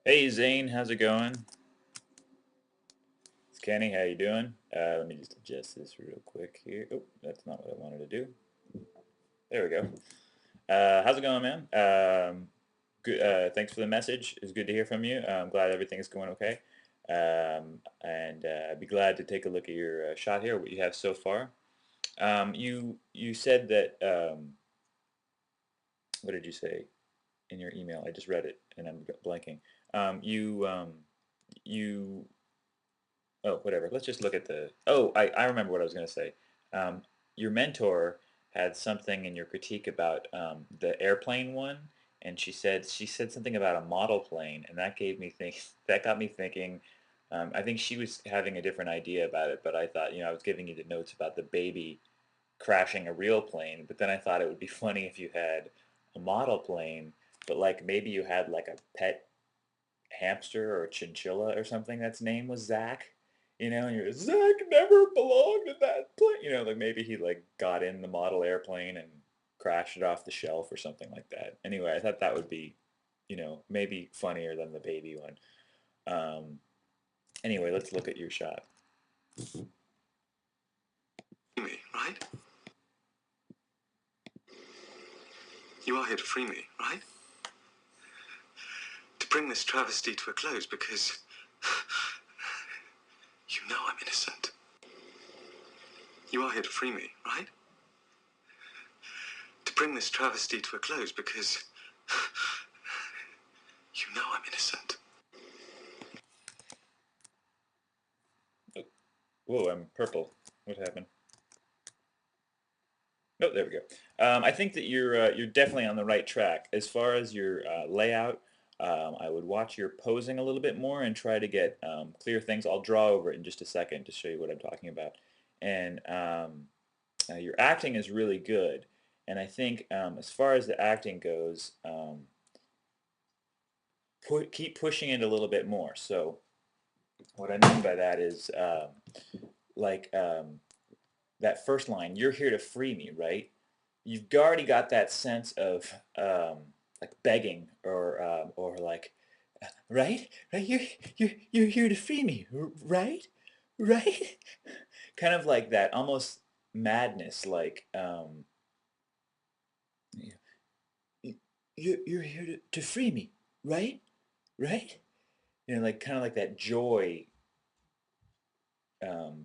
Hey Zane, how's it going? It's Kenny, how you doing? Let me just adjust this real quick here. Oh, that's not what I wanted to do. There we go. How's it going, man? Good. Thanks for the message. It's good to hear from you. I'm glad everything's going okay. And I'd be glad to take a look at your shot here, what you have so far. You said that. What did you say in your email? I just read it and I'm blanking. You Oh, whatever. Let's just look at the. Oh, I remember what I was going to say. Um, your mentor had something in your critique about the airplane one, and she said something about a model plane, and that gave me think that got me thinking. I think she was having a different idea about it, but I thought, I was giving you the notes about the baby crashing a real plane, but then I thought it would be funny if you had a model plane, but like maybe you had like a pet hamster or a chinchilla or something that's name was Zach, and you're Zach never belonged in that plane, like maybe he like got in the model airplane and crashed it off the shelf or something like that. Anyway, I thought that would be, maybe funnier than the baby one. Um, anyway, let's look at your shot. Me, right? You are here to free me, right? To bring this travesty to a close because you know I'm innocent. You are here to free me, right? To bring this travesty to a close because you know I'm innocent. Whoa, I'm purple. What happened? Oh, there we go. I think that you're definitely on the right track as far as your layout. I would watch your posing a little bit more and try to get clear things. I'll draw over it in just a second to show you what I'm talking about. And your acting is really good. And I think as far as the acting goes, keep pushing it a little bit more. So what I mean by that is like that first line, "You're here to free me," right? You've already got that sense of like begging or like right you're here to free me, right, right, kind of like that almost madness, like you're here to free me, right, right, like kind of like that joy,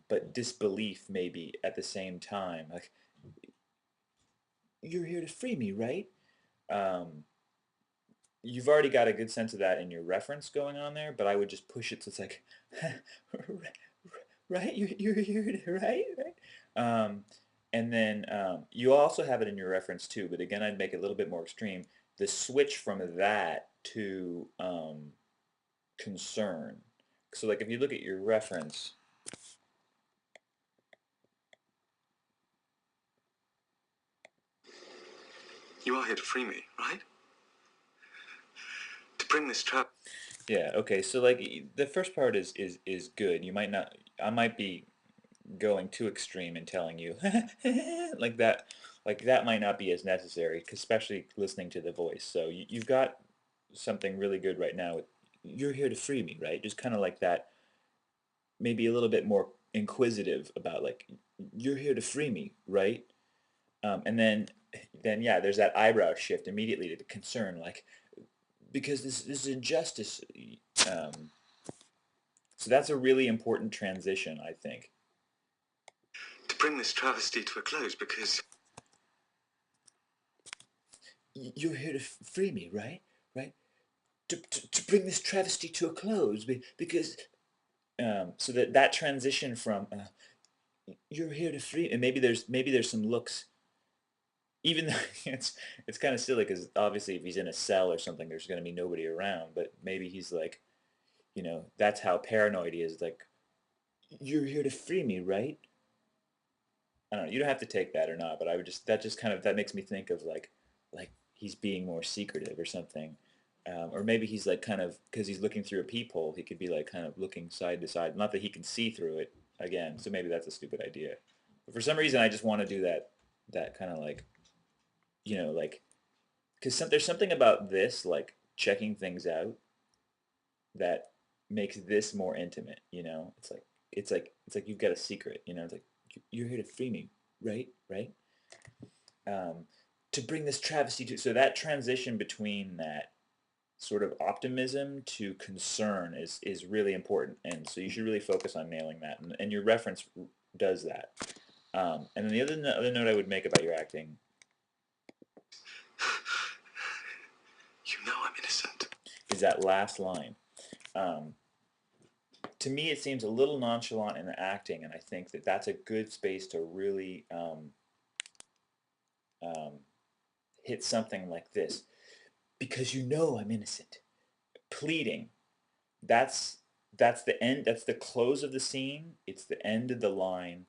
but disbelief maybe at the same time, like you're here to free me, right. um, you've already got a good sense of that in your reference going on there, but I would just push it so it's like, right, you're here, right, right. Um, and then you also have it in your reference too, but again, I'd make it a little bit more extreme. The switch from that to concern. So like if you look at your reference, You are here to free me, right? To bring this trap. yeah, okay, so like the first part is good. You might not, I might be going too extreme and telling you like that might not be as necessary, especially listening to the voice. So you've got something really good right now with "you're here to free me," right? Just kind of like that, maybe a little bit more inquisitive about like "you're here to free me," right? And then yeah, there's that eyebrow shift immediately to the concern, like because this is injustice. um, so that's a really important transition, I think. To bring this travesty to a close because You're here to free me, right? Right? To bring this travesty to a close, because so that transition from you're here to free, and maybe there's some looks, even though it's kind of silly because obviously if he's in a cell or something, there's going to be nobody around, but maybe he's like, that's how paranoid he is, like you're here to free me, right? I don't know. You don't have to take that or not, but I would just that just kind of that makes me think of like he's being more secretive or something, or maybe he's like kind of because he's looking through a peephole, he could be like kind of looking side to side. Not that he can see through it again, so maybe that's a stupid idea. But for some reason, I just want to do that kind of like like because there's something about this like checking things out that makes this more intimate, you know? It's like you've got a secret, you know? It's like you're here to free me, right? Right? Um, to bring this travesty to so that transition between that sort of optimism to concern is really important, and so you should really focus on nailing that, and your reference does that. And then the other note I would make about your acting You know I'm innocent. is that last line. Um, to me, it seems a little nonchalant in the acting, and I think that that's a good space to really um, hit something like this. Because you know I'm innocent. Pleading. That's that's the end. That's the close of the scene. It's the end of the line,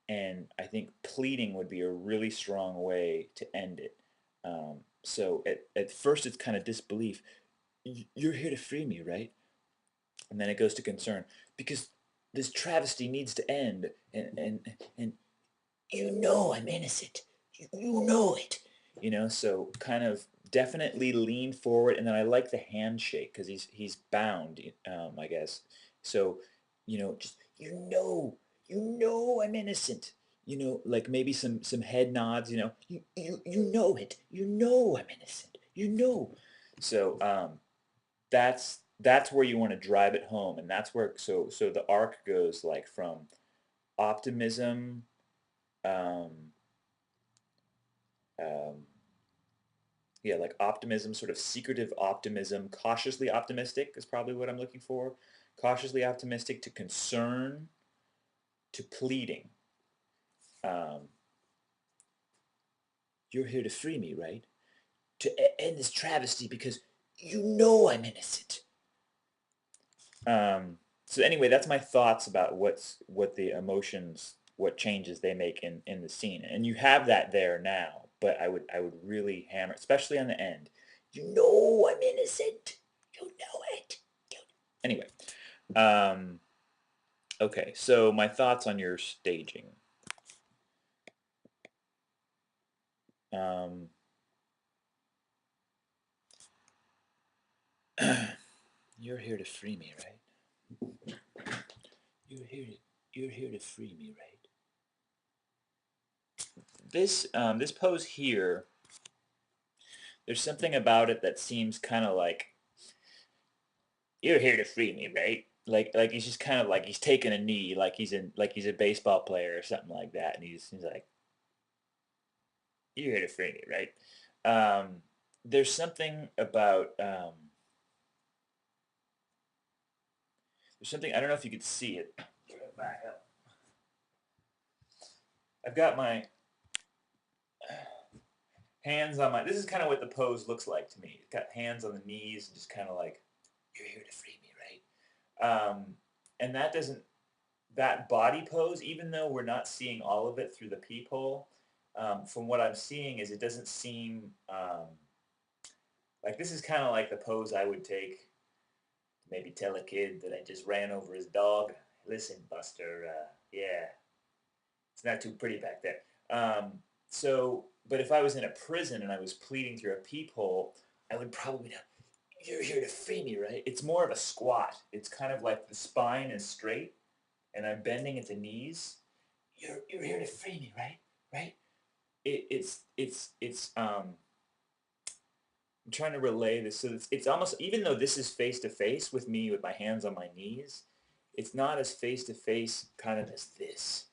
and I think pleading would be a really strong way to end it. So at first it's kind of disbelief. You're here to free me, right? And then it goes to concern because this travesty needs to end, and you know I'm innocent. You know it. You know, so kind of definitely lean forward, and then I like the handshake because he's bound, I guess. So, you know, just you know I'm innocent. You know, like maybe some head nods. You know, you know it. You know I'm innocent. You know. So that's where you want to drive it home, and that's where so the arc goes like from optimism. Um, um, yeah, like optimism, sort of secretive optimism, cautiously optimistic is probably what I'm looking for. Cautiously optimistic to concern to pleading. Um, you're here to free me, right? To end this travesty because you know I'm innocent. So anyway, that's my thoughts about what the emotions, what changes they make in the scene, and you have that there now. But I would really hammer, especially on the end. You know I'm innocent. You know it. Anyway, um, okay. So my thoughts on your staging. Um, you're here to free me, right? You're here to you're here to free me, right? This pose here, there's something about it that seems kind of like you're here to free me, right? Like he's just kind of like he's taking a knee, like he's a baseball player or something like that, and he's like, you're here to free me, right? There's something about there's something I don't know if you could see it. Back up. I've got my hands on my. This is kind of what the pose looks like to me. It's got hands on the knees and just kind of like, you're here to free me, right? And that doesn't that body pose, even though we're not seeing all of it through the peephole, from what I'm seeing is it doesn't seem like this is kind of like the pose I would take to maybe tell a kid that I just ran over his dog. Listen, Buster, yeah, it's not too pretty back there. But if I was in a prison and I was pleading through a peephole, I would probably not, you're here to free me, right? It's more of a squat. It's kind of like the spine is straight and I'm bending at the knees. You're here to free me, right? Right? It's I'm trying to relay this. So it's almost even though this is face to face with me with my hands on my knees, it's not as face to face kind of as this.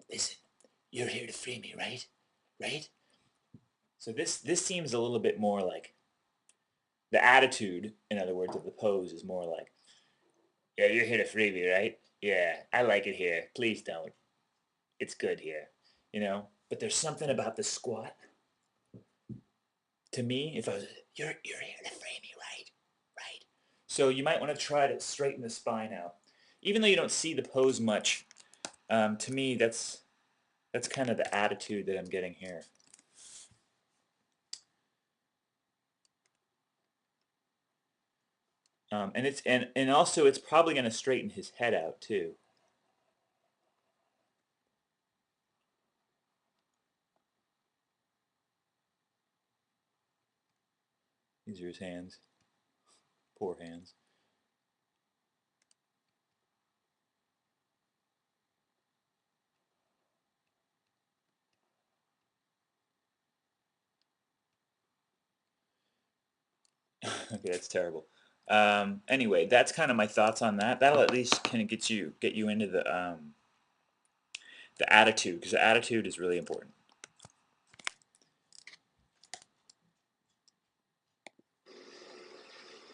Listen, you're here to free me, right? Right? So this seems a little bit more like the attitude, in other words, of the pose is more like, yeah, you're here to free me, right? Yeah, I like it here. Please don't. It's good here, you know. But there's something about the squat. To me, if I was, you're here to free me, right? Right. So you might want to try to straighten the spine out, even though you don't see the pose much. To me, that's kind of the attitude that I'm getting here. And also it's probably going to straighten his head out too. These are his hands. Poor hands. Okay, that's terrible. Anyway, that's kind of my thoughts on that. That'll at least kind of get you into the attitude, because the attitude is really important.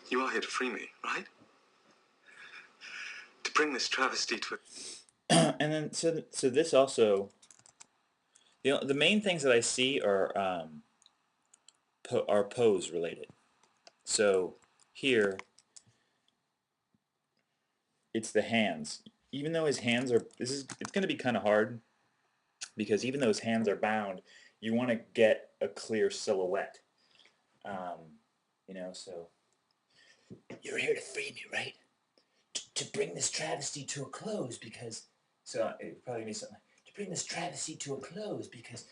You are here to free me, right? To bring this travesty to And then so this also, the main things that I see are pose related. So here it's the hands. Even though his hands are, it's going to be kind of hard because even though his hands are bound, you want to get a clear silhouette. Um, so you're here to free me, right? To bring this travesty to a close because so it probably means something like, to bring this travesty to a close because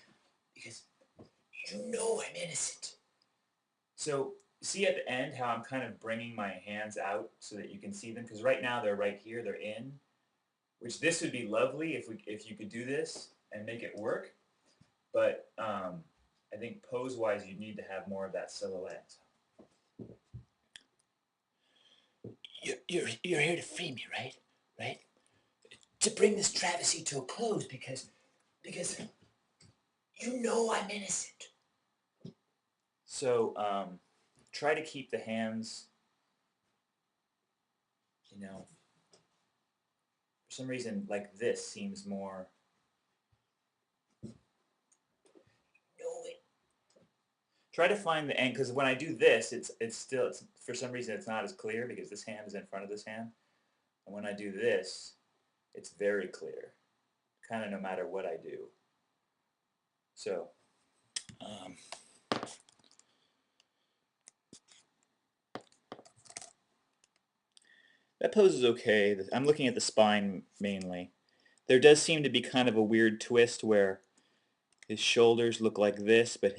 you know I'm innocent. So see at the end how I'm kind of bringing my hands out so that you can see them, because right now they're right here, they're in, which this would be lovely if you could do this and make it work, but I think pose wise you need to have more of that silhouette. You're here to free me, right? Right? To bring this travesty to a close because you know I'm innocent. So try to keep the hands, for some reason like this seems more. No, try to find the end, because when I do this, it's for some reason it's not as clear because this hand is in front of this hand, and when I do this, it's very clear, kind of no matter what I do. So um, that pose is okay. I'm looking at the spine mainly. There does seem to be kind of a weird twist where his shoulders look like this, but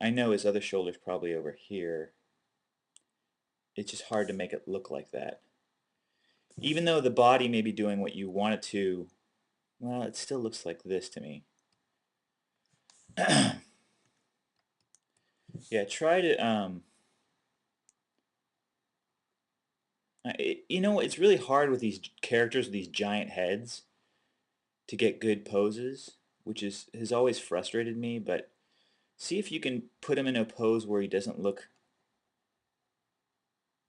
I know his other shoulder's probably over here. It's just hard to make it look like that. Even though the body may be doing what you want it to, well, it still looks like this to me. Yeah, try to, it's really hard with these characters with these giant heads to get good poses, which has always frustrated me, but see if you can put him in a pose where he doesn't look,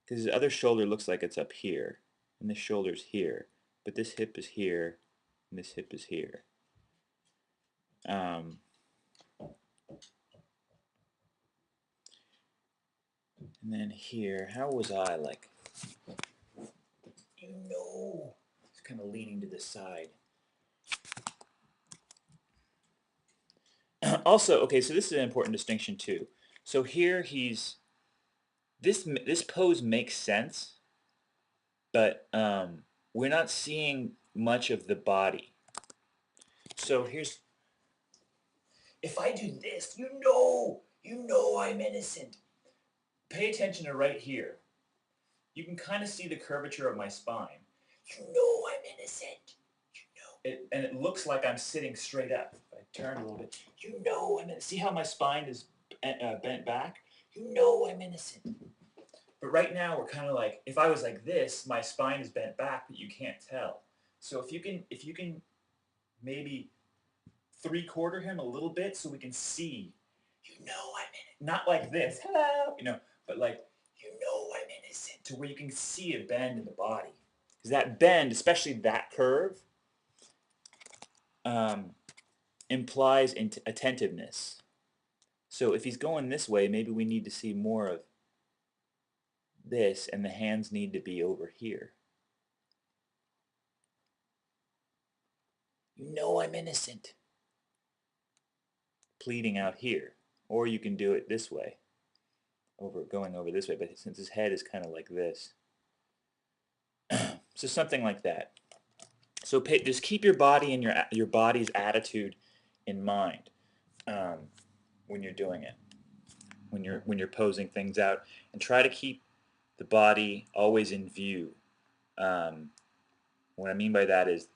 because his other shoulder looks like it's up here, and this shoulder's here, but this hip is here, and this hip is here. Um, and then here, how was I like? It's kind of leaning to the side. Also, okay, so this is an important distinction too. So here this pose makes sense, but we're not seeing much of the body. So if I do this, you know I'm innocent. Pay attention to right here. You can kind of see the curvature of my spine. You know I'm innocent. And it looks like I'm sitting straight up. If I turn a little bit, you know I'm innocent. See how my spine is bent back? You know I'm innocent. But right now we're kind of like, if I was like this, my spine is bent back, but you can't tell. So if you can maybe three-quarter him a little bit so we can see, you know I'm in it. Not like this, hello, but like, you know I'm innocent, to where you can see a bend in the body. Because that bend, especially that curve, um, implies attentiveness. So if he's going this way, maybe we need to see more of this, and the hands need to be over here. You know I'm innocent. Pleading out here. Or you can do it this way, going over this way, but since his head is kind of like this. So something like that. So just keep your body and your body's attitude in mind when you're doing it, when you're posing things out, and try to keep the body always in view. Um, what I mean by that is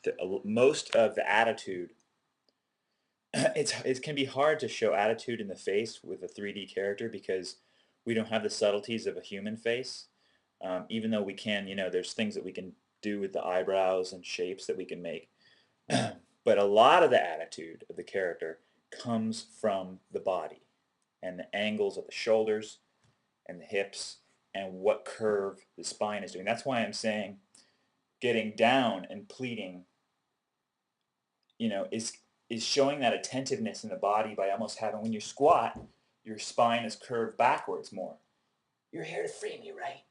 most of the attitude it can be hard to show attitude in the face with a 3D character because we don't have the subtleties of a human face. Even though we can, there's things that we can do with the eyebrows and shapes that we can make. But a lot of the attitude of the character comes from the body and the angles of the shoulders and the hips and what curve the spine is doing. That's why I'm saying getting down and pleating, is showing that attentiveness in the body by almost having, when you squat, your spine is curved backwards more. You're here to free me, right?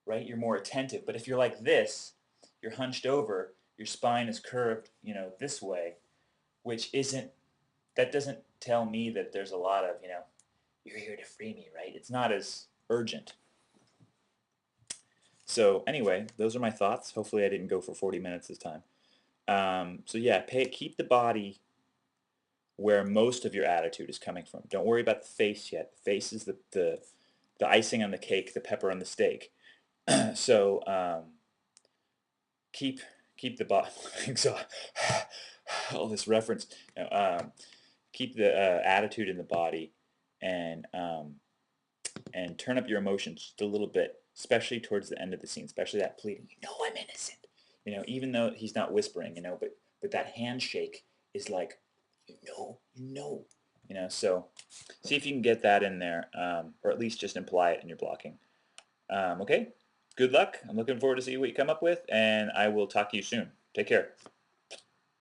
Right? You're more attentive. But if you're like this, you're hunched over, your spine is curved, this way, which isn't, that doesn't tell me that there's a lot of, you're here to free me, right? It's not as urgent. So anyway, those are my thoughts. Hopefully I didn't go for 40 minutes this time. So yeah, keep the body where most of your attitude is coming from. Don't worry about the face yet. The face is the icing on the cake, the pepper on the steak. So keep keep the body. All this reference. No, keep the attitude in the body, and turn up your emotions just a little bit, especially towards the end of the scene, especially that pleading. I'm innocent. Even though he's not whispering. But that handshake is like, you know. So see if you can get that in there, or at least just imply it in your blocking. Okay, good luck. I'm looking forward to see what you come up with, and I will talk to you soon. Take care.